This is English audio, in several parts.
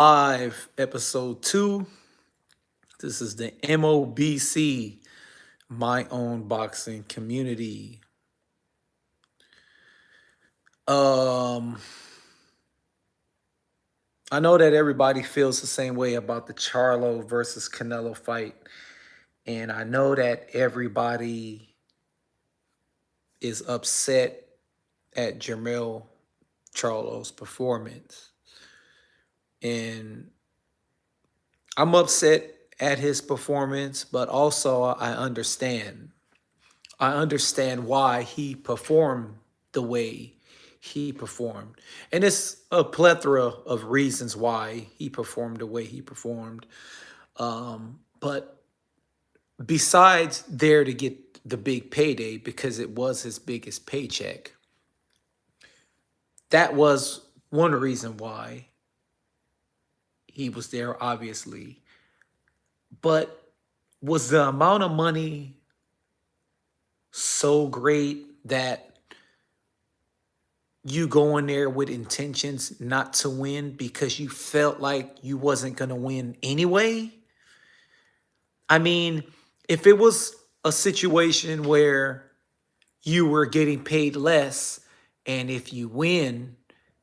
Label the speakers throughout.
Speaker 1: Live, episode 2. This is the MOBC, My Own Boxing Community. Um, I know that everybody feels the same way about the Charlo versus Canelo fight. And I know that everybody is upset at Jermell Charlo's performance. And I'm upset at his performance, but also I understand. I understand why he performed the way he performed. And it's a plethora of reasons why he performed the way he performed. But besides there to get the big payday, because it was his biggest paycheck, that was one reason why he was there, obviously. But was the amount of money so great that you go in there with intentions not to win because you felt like you wasn't going to win anyway? I mean, if it was a situation where you were getting paid less and if you win,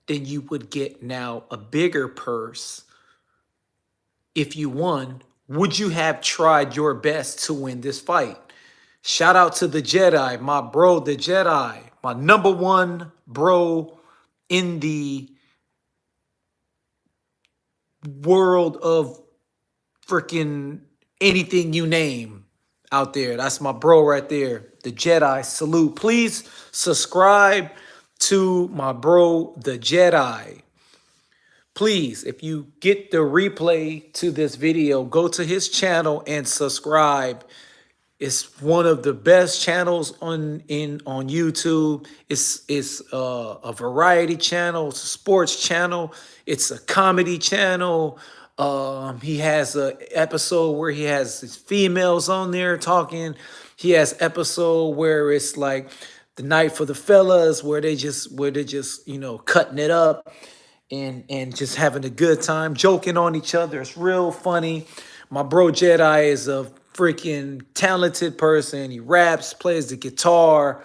Speaker 1: then you would get now a bigger purse. If you won, would you have tried your best to win this fight? Shout out to the Jedi, my bro, the Jedi, my number one bro in the world of freaking anything you name out there. That's my bro right there, the Jedi. Salute. Please subscribe to my bro, the Jedi. Please, if you get the replay to this video, go to his channel and subscribe. It's one of the best channels on YouTube. It's a variety channel. It's a sports channel. It's a comedy channel. He has an episode where he has his females on there talking. He has episode where it's like the night for the fellas, where they're just cutting it up and just having a good time, joking on each other. It's real funny. My bro Jedi is a freaking talented person. He raps, plays the guitar.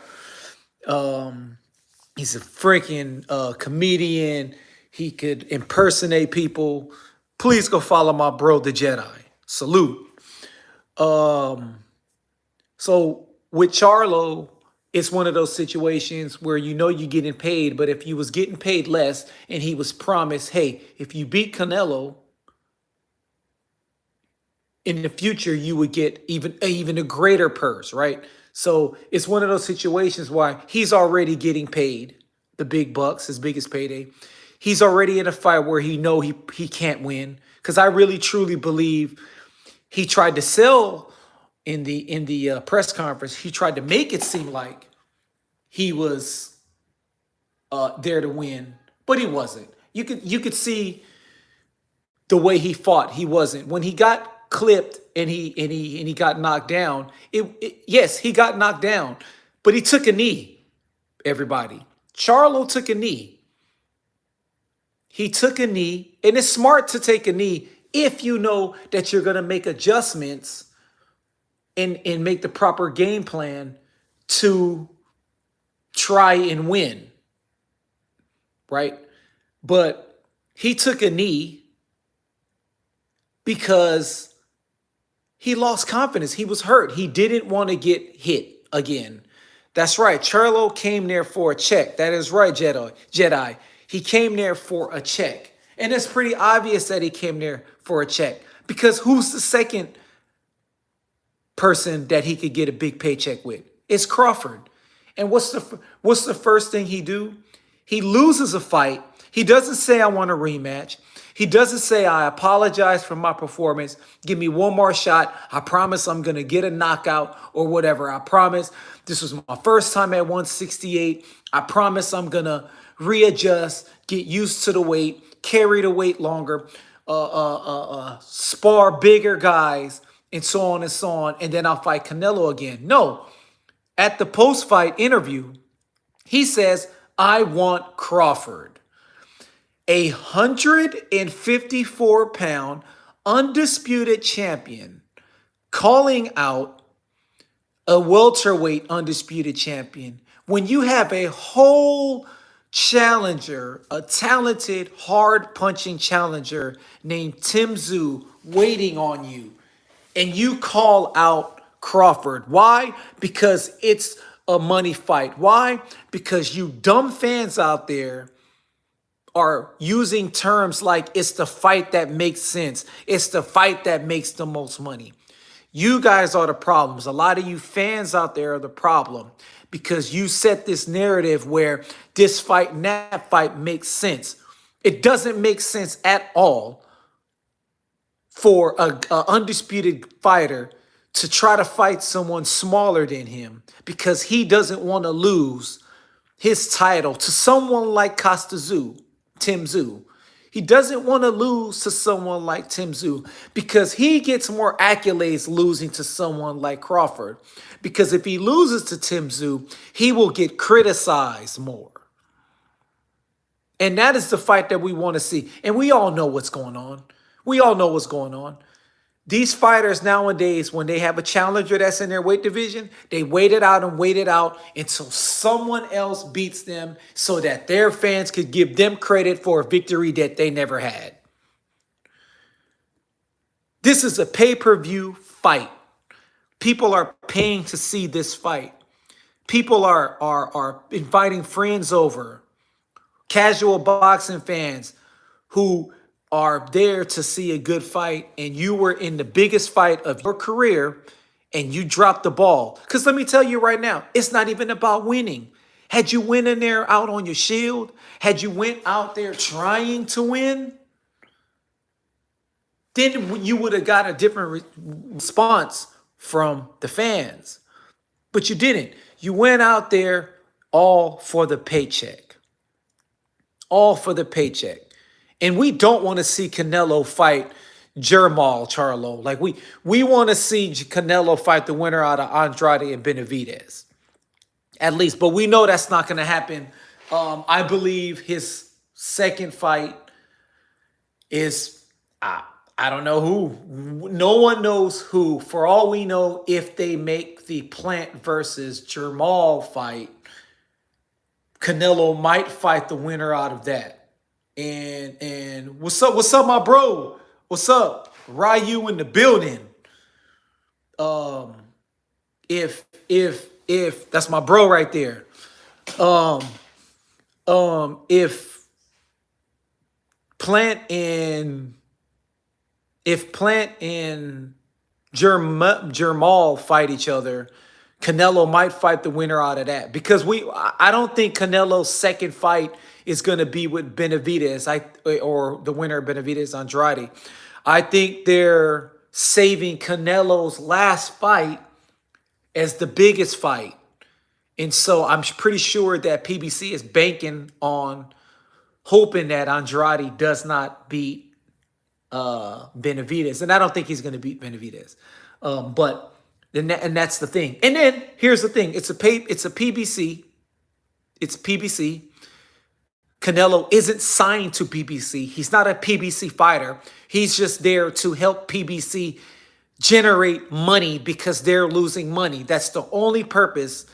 Speaker 1: He's a freaking comedian. He could impersonate people. Please go follow my bro, the Jedi. Salute. So with Charlo, it's one of those situations where you know you're getting paid, but if you was getting paid less and he was promised, hey, if you beat Canelo, in the future you would get even a greater purse, right? So it's one of those situations why he's already getting paid the big bucks, his biggest payday. He's already in a fight where he can't win, because I really truly believe he tried to sell in the press conference. He tried to make it seem like he was there to win, but he wasn't. You could see the way he fought. He wasn't. When he got clipped and he got knocked down, yes, he got knocked down, but he took a knee. Everybody, Charlo took a knee. He took a knee, and it's smart to take a knee if you know that you're going to make adjustments and make the proper game plan to try and win, right? But he took a knee because he lost confidence. He was hurt. He didn't want to get hit again. That's right. Charlo came there for a check. That is right, Jedi. He came there for a check. And it's pretty obvious that he came there for a check, because who's the second person that he could get a big paycheck with? It's Crawford. And what's the first thing he do? He loses a fight. He doesn't say, I want a rematch. He doesn't say, I apologize for my performance. Give me one more shot. I promise I'm going to get a knockout or whatever. I promise this was my first time at 168. I promise I'm going to readjust, get used to the weight, carry the weight longer, spar bigger guys, and so on and so on. And then I'll fight Canelo again. No. At the post-fight interview, he says, I want Crawford. 154-pound undisputed champion calling out a welterweight undisputed champion when you have a whole challenger, a talented, hard punching challenger named Tim Tszyu waiting on you, and you call out Crawford. Why? Because it's a money fight. Why? Because you dumb fans out there are using terms like it's the fight that makes sense. It's the fight that makes the most money. You guys are the problems. A lot of you fans out there are the problem because you set this narrative where this fight and that fight makes sense. It doesn't make sense at all for a undisputed fighter to try to fight someone smaller than him because he doesn't want to lose his title to someone like Tim Tszyu. He doesn't want to lose to someone like Tim Tszyu because he gets more accolades losing to someone like Crawford. Because if he loses to Tim Tszyu, he will get criticized more. And that is the fight that we want to see. And we all know what's going on. We all know what's going on. These fighters nowadays, when they have a challenger that's in their weight division, they wait it out and wait it out until someone else beats them so that their fans could give them credit for a victory that they never had. This is a pay-per-view fight. People are paying to see this fight. People are inviting friends over, casual boxing fans who are there to see a good fight, and you were in the biggest fight of your career and you dropped the ball. Because let me tell you right now, it's not even about winning. Had you went in there out on your shield, had you went out there trying to win, then you would have got a different response from the fans. But you didn't. You went out there all for the paycheck. All for the paycheck. And we don't want to see Canelo fight Jermell Charlo. Like we want to see Canelo fight the winner out of Andrade and Benavidez. At least. But we know that's not going to happen. I believe his second fight is, I don't know who. No one knows who. For all we know, if they make the Plant versus Jermell fight, Canelo might fight the winner out of that. And what's up, my bro? What's up? Ryu in the building. If that's my bro right there. If Plant and Jermell fight each other, Canelo might fight the winner out of that. Because I don't think Canelo's second fight is going to be with Benavidez, or the winner of Benavidez Andrade. I think they're saving Canelo's last fight as the biggest fight. And so I'm pretty sure that PBC is banking on hoping that Andrade does not beat Benavidez. And I don't think he's going to beat Benavidez. And that's the thing. And then here's the thing. It's a PBC. It's PBC. Canelo isn't signed to PBC. He's not a PBC fighter. He's just there to help PBC generate money because they're losing money. That's the only purpose.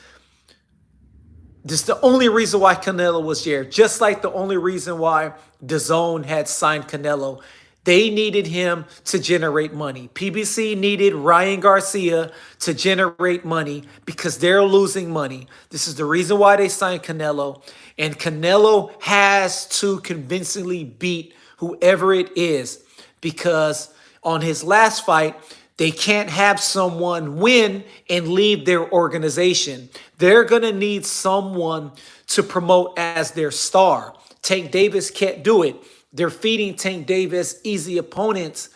Speaker 1: This is the only reason why Canelo was there. Just like the only reason why DAZN had signed Canelo. They needed him to generate money. PBC needed Ryan Garcia to generate money because they're losing money. This is the reason why they signed Canelo. And Canelo has to convincingly beat whoever it is because on his last fight, they can't have someone win and leave their organization. They're going to need someone to promote as their star. Tank Davis can't do it. They're feeding Tank Davis easy opponents,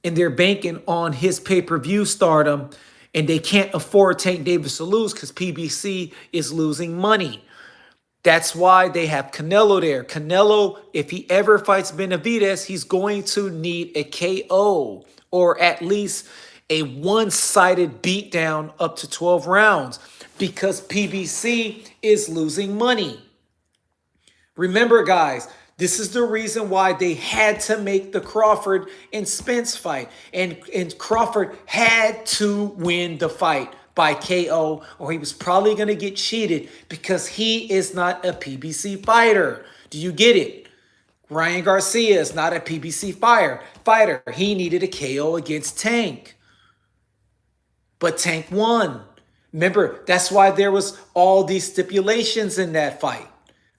Speaker 1: and they're banking on his pay-per-view stardom, and they can't afford Tank Davis to lose because PBC is losing money. That's why they have Canelo there. Canelo, if he ever fights Benavidez, he's going to need a KO or at least a one-sided beatdown up to 12 rounds because PBC is losing money. Remember, guys, This is the reason why they had to make the Crawford and Spence fight. And Crawford had to win the fight by KO, or he was probably going to get cheated because he is not a PBC fighter. Do you get it? Ryan Garcia is not a PBC fighter. He needed a KO against Tank. But Tank won. Remember, that's why there was all these stipulations in that fight.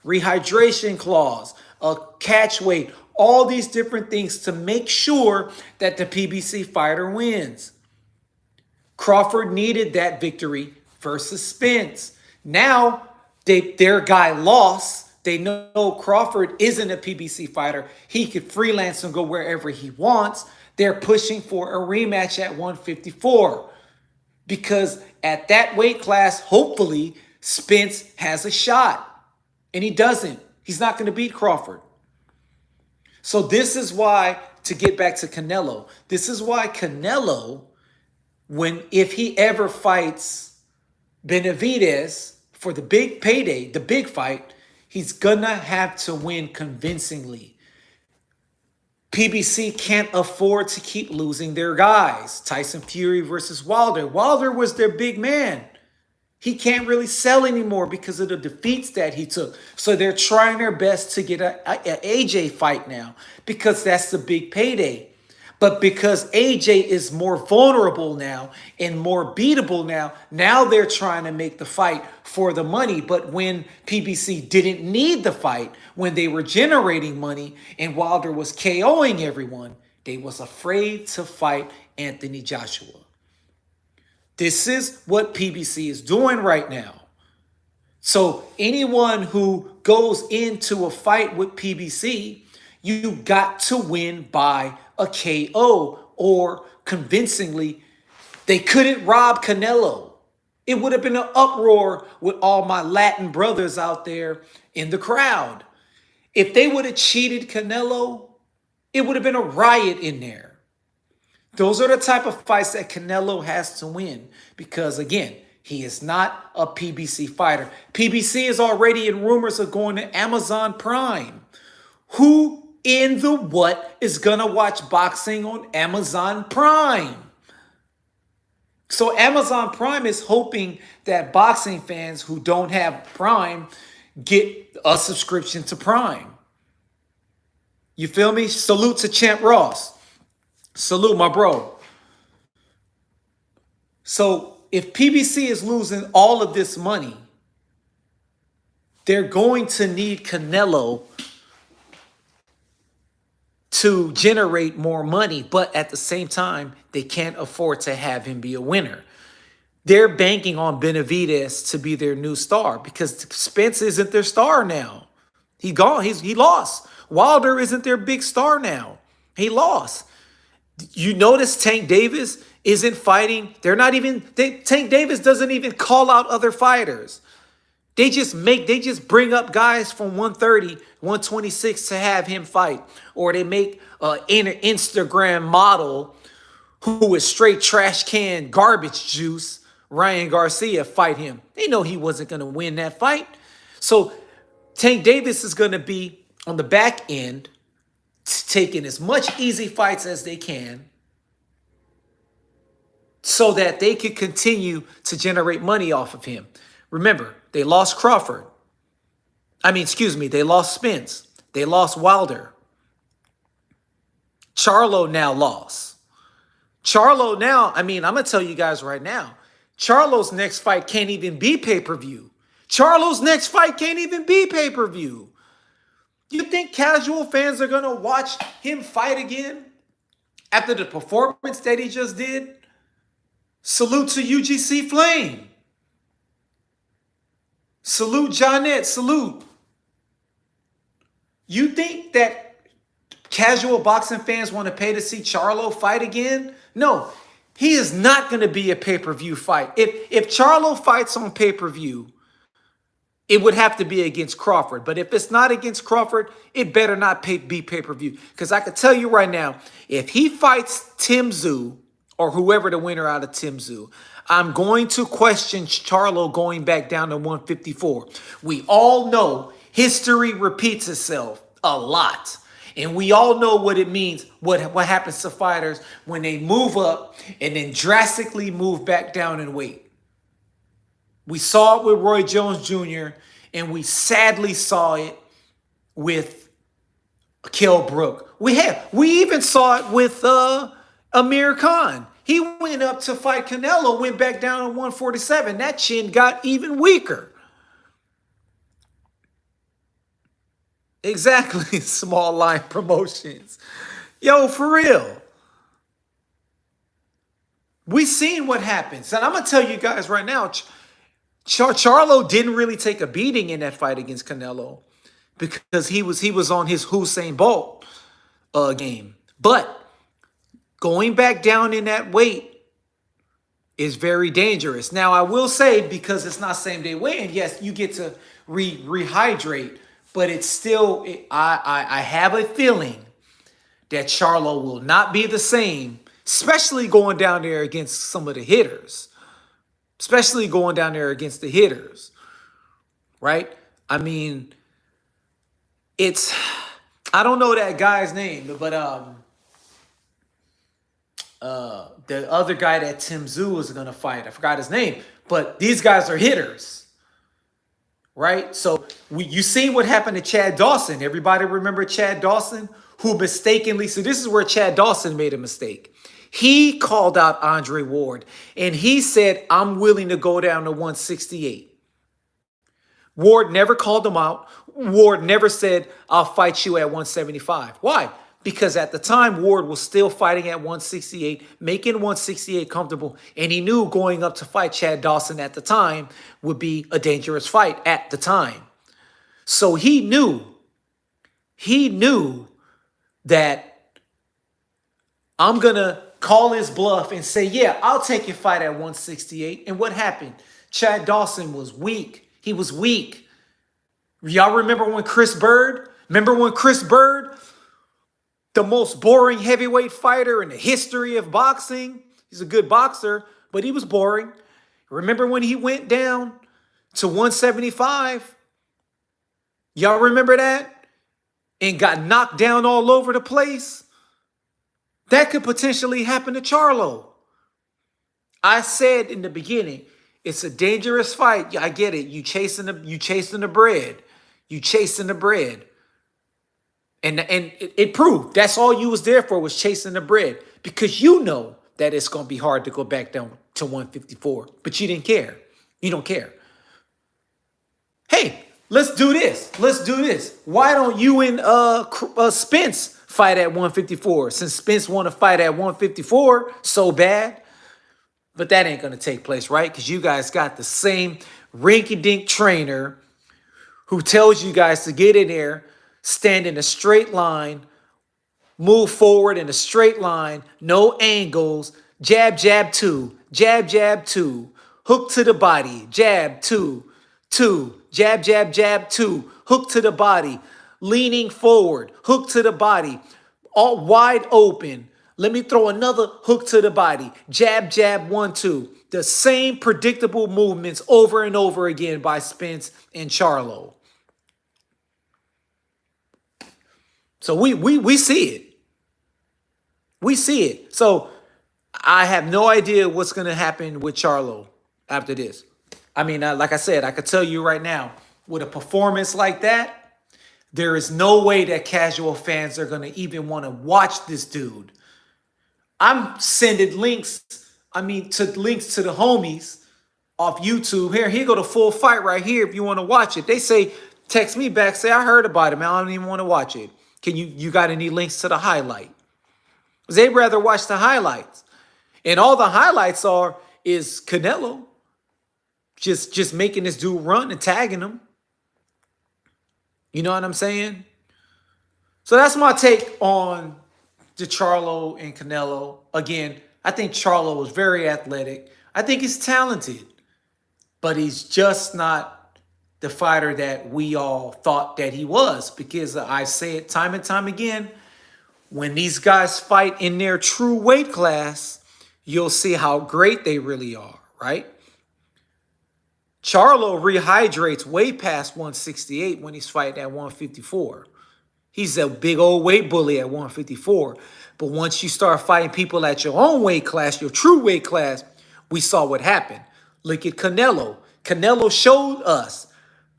Speaker 1: Rehydration clause, a catch weight, all these different things to make sure that the PBC fighter wins. Crawford needed that victory versus Spence. Now, their guy lost. They know Crawford isn't a PBC fighter. He could freelance and go wherever he wants. They're pushing for a rematch at 154. Because at that weight class, hopefully, Spence has a shot. And he doesn't. He's not going to beat Crawford. So this is why, to get back to Canelo, this is why Canelo, if he ever fights Benavidez for the big payday, the big fight, he's going to have to win convincingly. PBC can't afford to keep losing their guys. Tyson Fury versus Wilder. Wilder was their big man. He can't really sell anymore because of the defeats that he took. So they're trying their best to get an AJ fight now because that's the big payday. But because AJ is more vulnerable now and more beatable now they're trying to make the fight for the money. But when PBC didn't need the fight, when they were generating money and Wilder was KOing everyone, they was afraid to fight Anthony Joshua. This is what PBC is doing right now. So anyone who goes into a fight with PBC, you got to win by a KO or convincingly. They couldn't rob Canelo. It would have been an uproar with all my Latin brothers out there in the crowd. If they would have cheated Canelo, it would have been a riot in there. Those are the type of fights that Canelo has to win because, again, he is not a PBC fighter. PBC is already in rumors of going to Amazon Prime. Who in the what is going to watch boxing on Amazon Prime? So Amazon Prime is hoping that boxing fans who don't have Prime get a subscription to Prime. You feel me? Salute to Champ Ross. Salute, my bro. So if PBC is losing all of this money, they're going to need Canelo to generate more money. But at the same time, they can't afford to have him be a winner. They're banking on Benavidez to be their new star because Spence isn't their star now. He gone. He lost. Wilder isn't their big star now. He lost. You notice Tank Davis isn't fighting. Tank Davis doesn't even call out other fighters. They just bring up guys from 130, 126 to have him fight. Or they make an Instagram model who is straight trash can garbage juice, Ryan Garcia, fight him. They know he wasn't going to win that fight. So Tank Davis is going to be on the back end, taking as much easy fights as they can so that they could continue to generate money off of him. Remember, they lost Crawford. They lost Spence. They lost Wilder. Charlo now lost. Charlo now, I'm going to tell you guys right now, Charlo's next fight can't even be pay-per-view. Charlo's next fight can't even be pay-per-view. You think casual fans are going to watch him fight again after the performance that he just did? Salute to UGC Flame. Salute Johnette. Salute. You think that casual boxing fans want to pay to see Charlo fight again? No, he is not going to be a pay-per-view fight. If Charlo fights on pay-per-view, it would have to be against Crawford. But if it's not against Crawford, it better not be pay-per-view. Because I can tell you right now, if he fights Tim Tszyu or whoever the winner out of Tim Tszyu, I'm going to question Charlo going back down to 154. We all know history repeats itself. a lot. And we all know what it means, what happens to fighters when they move up and then drastically move back down in weight. We saw it with Roy Jones Jr., and we sadly saw it with Kell Brook. We even saw it with Amir Khan. He went up to fight Canelo, went back down to 147. That chin got even weaker. Exactly, small line promotions. Yo, for real. We seen what happens. And I'm going to tell you guys right now, Charlo didn't really take a beating in that fight against Canelo because he was on his Usain Bolt game. But going back down in that weight is very dangerous. Now, I will say, because it's not same day weigh-in, yes, you get to rehydrate, but it's still, I have a feeling that Charlo will not be the same, especially going down there against some of the hitters. Especially going down there against the hitters, right? I mean, I don't know that guy's name, but the other guy that Tim Tszyu was going to fight, I forgot his name, but these guys are hitters, right? So you seen what happened to Chad Dawson. Everybody remember Chad Dawson, who mistakenly, so this is where Chad Dawson made a mistake. He called out Andre Ward, and he said, I'm willing to go down to 168. Ward never called him out. Ward never said, I'll fight you at 175. Why? Because at the time, Ward was still fighting at 168, making 168 comfortable, and he knew going up to fight Chad Dawson at the time would be a dangerous fight at the time. So he knew that I'm going to call his bluff and say, yeah, I'll take your fight at 168. And what happened? Chad Dawson was weak. He was weak. Y'all remember when Chris Bird? The most boring heavyweight fighter in the history of boxing. He's a good boxer, but he was boring. Remember when he went down to 175? Y'all remember that? And got knocked down all over the place? That could potentially happen to Charlo. I said in the beginning, it's a dangerous fight. I get it. You chasing the bread. You chasing the bread. And it proved. That's all you was there for, was chasing the bread. Because you know that it's going to be hard to go back down to 154. But you didn't care. You don't care. Hey, let's do this. Why don't you and Spence fight at 154, since Spence want to fight at 154 so bad? But that ain't going to take place, right? Because you guys got the same rinky-dink trainer who tells you guys to get in there, stand in a straight line, move forward in a straight line, no angles, jab, jab, two, jab, jab, two, hook to the body, jab, two, jab, jab, jab, two, hook to the body, leaning forward, hook to the body, all wide open. Let me throw another hook to the body. Jab, jab, 1, 2. The same predictable movements over and over again by Spence and Charlo. So we see it. We see it. So I have no idea what's going to happen with Charlo after this. I mean, like I said, I could tell you right now, with a performance like that, there is no way that casual fans are going to even want to watch this dude. I'm sending links to the homies off YouTube. Here go the full fight right here if you want to watch it. They say, text me back, say, I heard about it, man. I don't even want to watch it. Can you got any links to the highlight? Because they'd rather watch the highlights. And all the highlights is Canelo just making this dude run and tagging him. You know what I'm saying? So that's my take on the Charlo and Canelo. Again, I think Charlo was very athletic. I think he's talented. But he's just not the fighter that we all thought that he was. Because I say it time and time again, when these guys fight in their true weight class, you'll see how great they really are, right? Charlo rehydrates way past 168 when he's fighting at 154. He's a big old weight bully at 154. But once you start fighting people at your own weight class, your true weight class, we saw what happened. Look at Canelo. Canelo showed us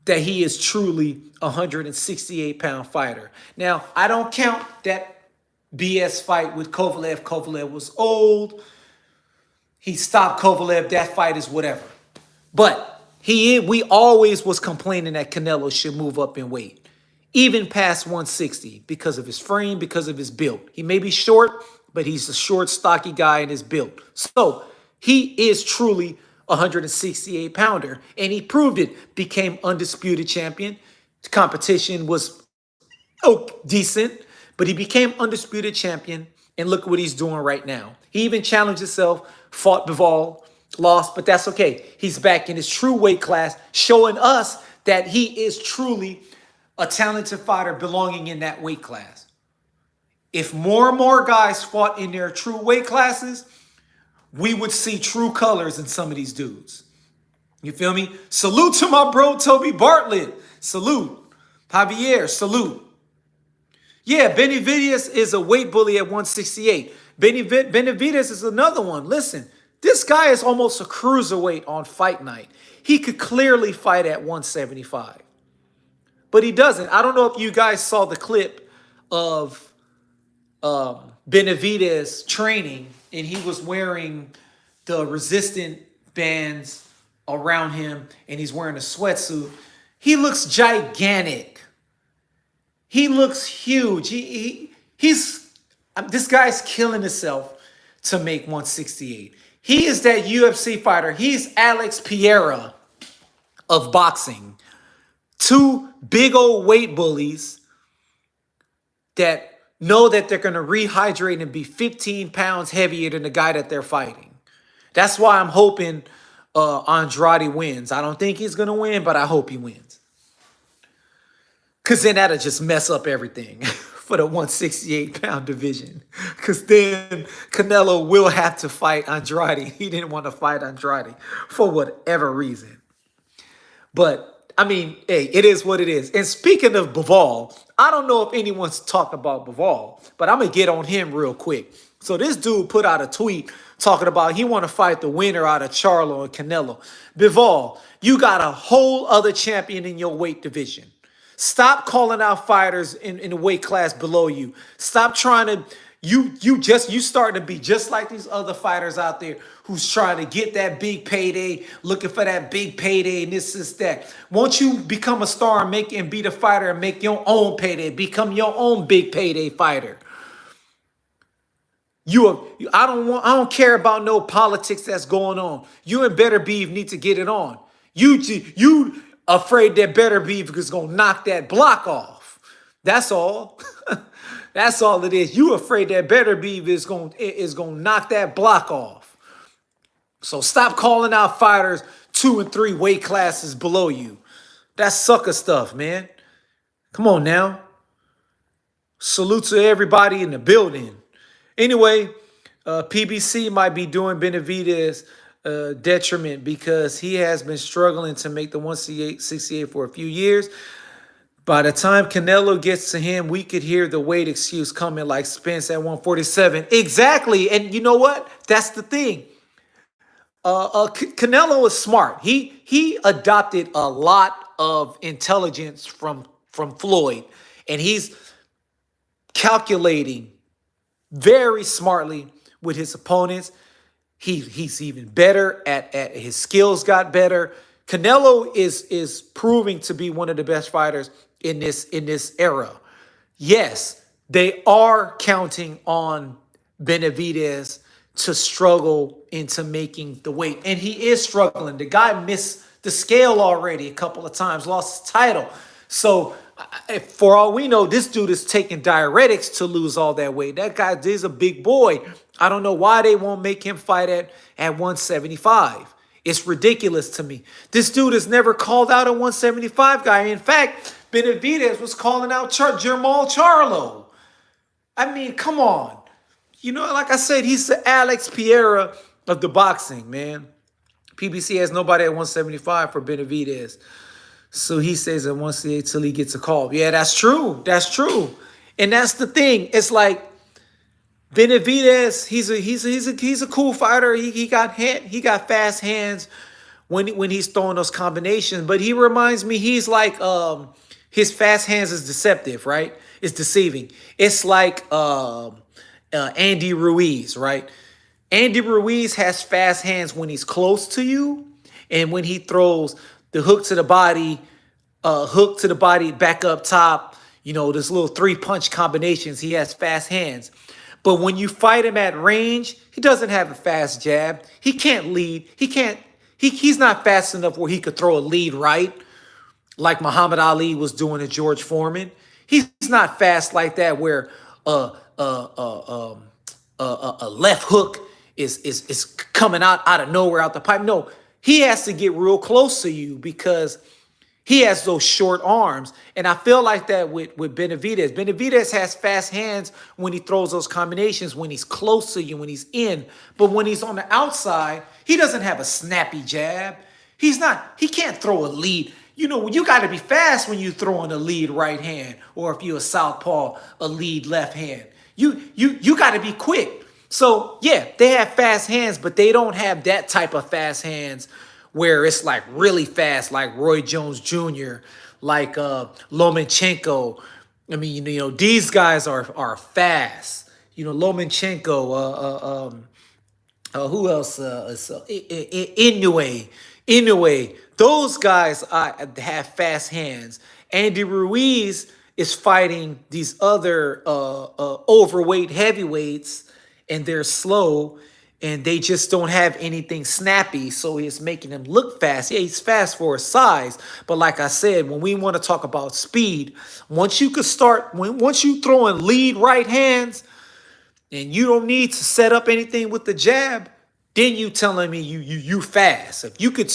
Speaker 1: that he is truly a 168-pound fighter. Now, I don't count that BS fight with Kovalev. Kovalev was old. He stopped Kovalev. That fight is whatever. But we always was complaining that Canelo should move up in weight, even past 160, because of his frame, because of his build. He may be short, but he's a short, stocky guy in his build. So he is truly a 168-pounder, and he proved it. Became undisputed champion. The competition was decent, but he became undisputed champion, and look what he's doing right now. He even challenged himself, fought Bivol, lost, but that's okay. He's back in his true weight class, showing us that he is truly a talented fighter belonging in that weight class. If more and more guys fought in their true weight classes, we would see true colors in some of these dudes. You feel me? Salute to my bro, Toby Bartlett. Salute. Javier, salute. Yeah, Benavidez is a weight bully at 168. Benavidez is another one. Listen, this guy is almost a cruiserweight on fight night. He could clearly fight at 175. But he doesn't. I don't know if you guys saw the clip of Benavidez training, and he was wearing the resistant bands around him, and he's wearing a sweatsuit. He looks gigantic. He looks huge. This guy's killing himself to make 168. He is that UFC fighter. He's Alex Pereira of boxing. Two big old weight bullies that know that they're going to rehydrate and be 15 pounds heavier than the guy that they're fighting. That's why I'm hoping Andrade wins. I don't think he's going to win, but I hope he wins. Because then that'll just mess up everything for the 168-pound division. Because then Canelo will have to fight Andrade. He didn't want to fight Andrade for whatever reason. But, I mean, hey, it is what it is. And speaking of Bivol, I don't know if anyone's talked about Bivol, but I'm going to get on him real quick. So this dude put out a tweet talking about he want to fight the winner out of Charlo and Canelo. Bivol, you got a whole other champion in your weight division. Stop calling out fighters in the weight class below you. Stop trying to, you starting to be just like these other fighters out there who's trying to get that big payday, looking for that big payday and this, that. Won't you become a star and be the fighter and make your own payday, become your own big payday fighter? I don't care about no politics that's going on. You and Better Beef need to get it on. You afraid that Better Beef is gonna knock that block off. That's all. That's all it is. You afraid that Better Beef is gonna knock that block off. So stop calling out fighters 2 and 3 weight classes below you. That's sucker stuff, man. Come on now. Salute to everybody in the building. Anyway, PBC might be doing Benavidez detriment because he has been struggling to make the 168 for a few years. By the time Canelo gets to him, we could hear the weight excuse coming like Spence at 147. Exactly. And you know what? That's the thing. Canelo is smart. He adopted a lot of intelligence from Floyd, and he's calculating very smartly with his opponents. He's even better at his skills got better. Canelo is proving to be one of the best fighters in this era. Yes, they are counting on Benavidez to struggle into making the weight. And he is struggling. The guy missed the scale already a couple of times, lost his title. So for all we know, this dude is taking diuretics to lose all that weight. That guy is a big boy. I don't know why they won't make him fight at 175. It's ridiculous to me. This dude has never called out a 175 guy. In fact, Benavidez was calling out Jermell Charlo. I mean, come on. You know, like I said, he's the Alex Pereira of the boxing, man. PBC has nobody at 175 for Benavidez. So he says at 168 till he gets a call. Yeah, that's true. That's true. And that's the thing. It's like Benavidez, he's a cool fighter. He got fast hands when he's throwing those combinations. But he reminds me, he's like his fast hands is deceptive, right? It's deceiving. It's like Andy Ruiz, right? Andy Ruiz has fast hands when he's close to you, and when he throws the hook to the body, back up top. This little three punch combinations. He has fast hands. But when you fight him at range, he doesn't have a fast jab. He can't lead. He can't. He's not fast enough where he could throw a lead right like Muhammad Ali was doing to George Foreman. He's not fast like that where a left hook is coming out of nowhere out the pipe. No, he has to get real close to you because he has those short arms. And I feel like that with Benavidez. Benavidez has fast hands when he throws those combinations, when he's close to you, when he's in. But when he's on the outside, he doesn't have a snappy jab. He can't throw a lead. You got to be fast when you throwing a lead right hand, or if you're a southpaw, a lead left hand. You got to be quick. So yeah, they have fast hands, but they don't have that type of fast hands where it's like really fast, like Roy Jones Jr., like Lomachenko. I mean, these guys are fast. Lomachenko. Who else? Inoue. Inoue. Those guys have fast hands. Andy Ruiz is fighting these other overweight heavyweights, and they're slow, and they just don't have anything snappy, so it's making him look fast. Yeah, he's fast for his size, but like I said, when we want to talk about speed, once you throwing lead right hands, and you don't need to set up anything with the jab, then you telling me you fast. If you could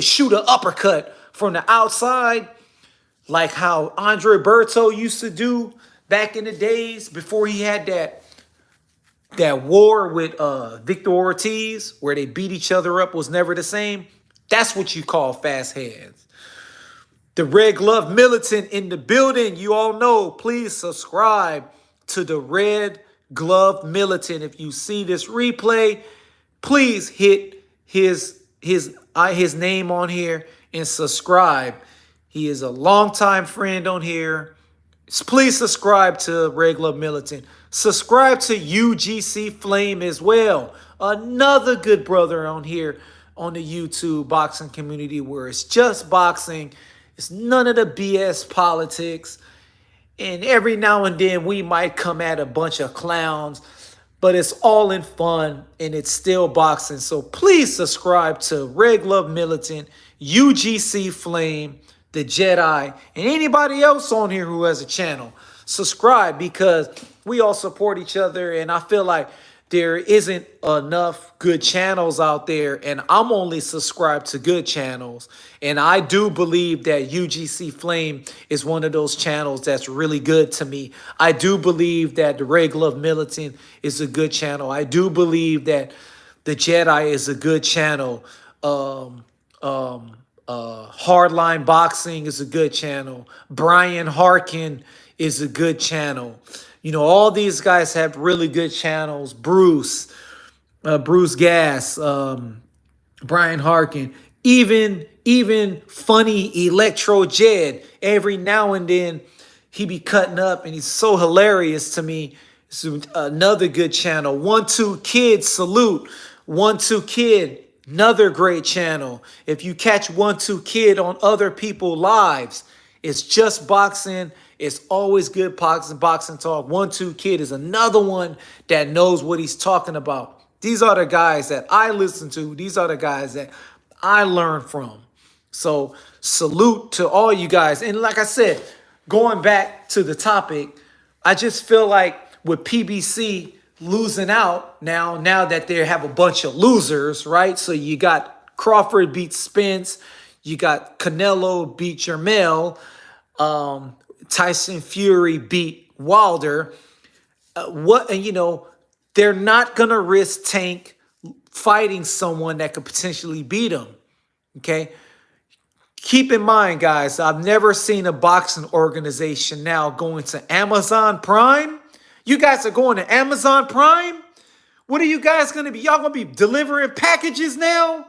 Speaker 1: shoot an uppercut from the outside, like how Andre Berto used to do back in the days before he had that war with Victor Ortiz, where they beat each other up, was never the same. That's what you call fast hands. The Red Glove Militant in the building. You all know, please subscribe to the Red Glove Militant. If you see this replay, please hit his name on here and subscribe. He is a longtime friend on here. Please subscribe to Red Glove Militant. Subscribe to UGC Flame as well. Another good brother on here on the YouTube boxing community where it's just boxing. It's none of the BS politics. And every now and then we might come at a bunch of clowns, but it's all in fun and it's still boxing. So please subscribe to Red Glove Militant, UGC Flame, The Jedi, and anybody else on here who has a channel. Subscribe because we all support each other, and I feel like there isn't enough good channels out there, and I'm only subscribed to good channels. And I do believe that UGC Flame is one of those channels that's really good to me. I do believe that the Red Glove Militant is a good channel. I do believe that the Jedi is a good channel. Hardline Boxing is a good channel. Brian Harkin is a good channel. All these guys have really good channels. Bruce Gass, Brian Harkin, even funny Electro Jed. Every now and then he be cutting up, and he's so hilarious to me. It's another good channel. 1-2 Kid, salute. 1-2 Kid, another great channel. If you catch 1-2 Kid on other people's lives, it's just boxing. It's always good boxing talk. 1-2 Kid is another one that knows what he's talking about. These are the guys that I listen to. These are the guys that I learn from. So salute to all you guys. And like I said, going back to the topic, I just feel like with PBC losing out now that they have a bunch of losers, right? So you got Crawford beat Spence. You got Canelo beat Jermell. Tyson Fury beat Wilder. They're not going to risk Tank fighting someone that could potentially beat him. Okay? Keep in mind, guys, I've never seen a boxing organization now going to Amazon Prime. You guys are going to Amazon Prime? What are you guys going to be? Y'all going to be delivering packages now?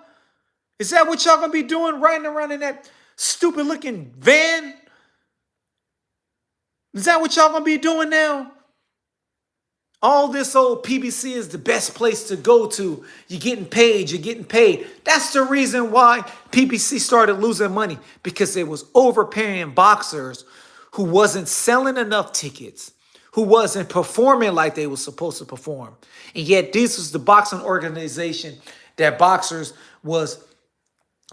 Speaker 1: Is that what y'all going to be doing, riding around in that stupid looking van? Is that what y'all going to be doing now? All this old PBC is the best place to go to. You're getting paid. You're getting paid. That's the reason why PBC started losing money, because it was overpaying boxers who wasn't selling enough tickets, who wasn't performing like they were supposed to perform. And yet this was the boxing organization that boxers was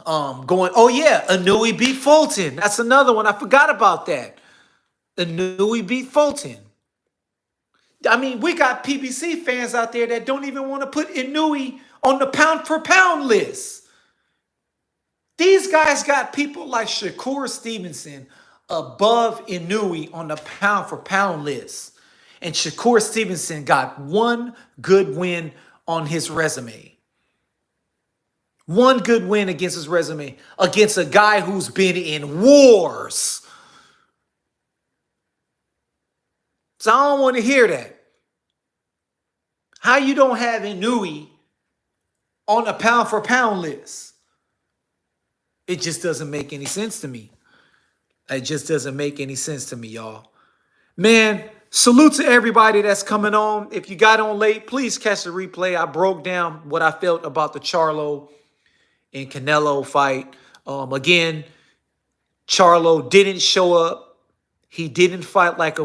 Speaker 1: going, oh yeah, Inouye beat Fulton. That's another one. I forgot about that. Inouye beat Fulton. I mean, we got PBC fans out there that don't even want to put Inouye on the pound for pound list. These guys got people like Shakur Stevenson above Inouye on the pound for pound list. And Shakur Stevenson got one good win on his resume. One good win against his resume against a guy who's been in wars. So I don't want to hear that. How you don't have Inouye on a pound for pound list? It just doesn't make any sense to me. It just doesn't make any sense to me, y'all. Man, salute to everybody that's coming on. If you got on late, please catch the replay. I broke down what I felt about the Charlo and Canelo fight. Again, Charlo didn't show up. He didn't fight like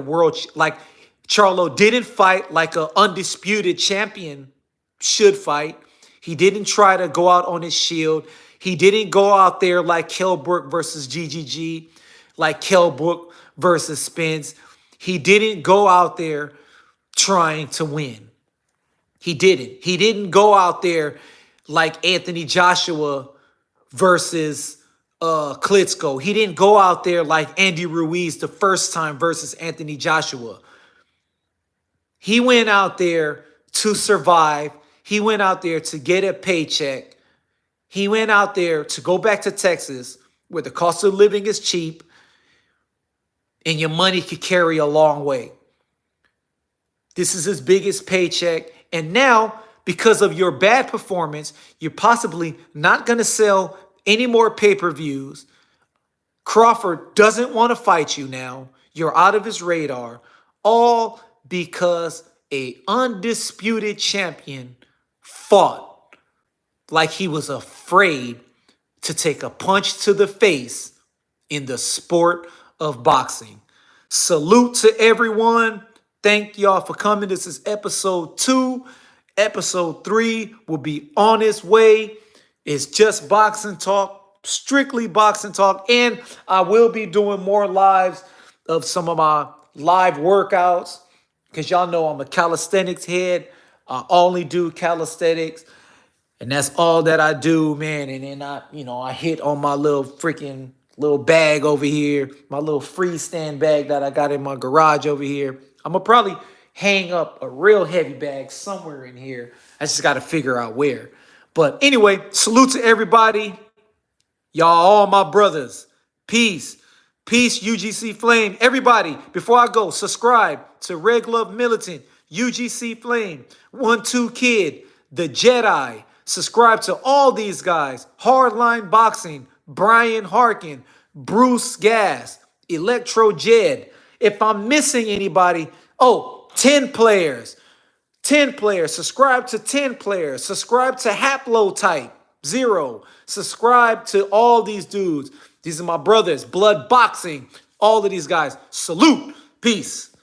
Speaker 1: Charlo didn't fight like an undisputed champion should fight. He didn't try to go out on his shield. He didn't go out there like Kell Brook versus GGG, like Kell Brook versus Spence. He didn't go out there trying to win. He didn't. He didn't go out there like Anthony Joshua versus Klitschko. He didn't go out there like Andy Ruiz the first time versus Anthony Joshua. He went out there to survive. He went out there to get a paycheck. He went out there to go back to Texas where the cost of living is cheap and your money could carry a long way. This is his biggest paycheck. And now, because of your bad performance, you're possibly not going to sell any more pay-per-views. Crawford doesn't want to fight you now. You're out of his radar. All because an undisputed champion fought like he was afraid to take a punch to the face in the sport of boxing. Salute to everyone. Thank y'all for coming. This is episode 2. Episode 3 will be on its way. It's just boxing talk, strictly boxing talk. And I will be doing more lives of some of my live workouts because y'all know I'm a calisthenics head. I only do calisthenics. And that's all that I do, man. And then I hit on my little freaking little bag over here, my little freestand bag that I got in my garage over here. I'm going to probably hang up a real heavy bag somewhere in here. I just got to figure out where. But anyway, salute to everybody. Y'all, all my brothers. Peace. Peace, UGC Flame. Everybody, before I go, subscribe to Red Glove Militant, UGC Flame, 1-2 Kid, The Jedi. Subscribe to all these guys. Hardline Boxing, Brian Harkin, Bruce Gas, Electro Jed. If I'm missing anybody, 10 players. 10 players. Subscribe to 10 players. Subscribe to Haplotype 0. Subscribe to all these dudes. These are my brothers. Blood Boxing. All of these guys. Salute. Peace.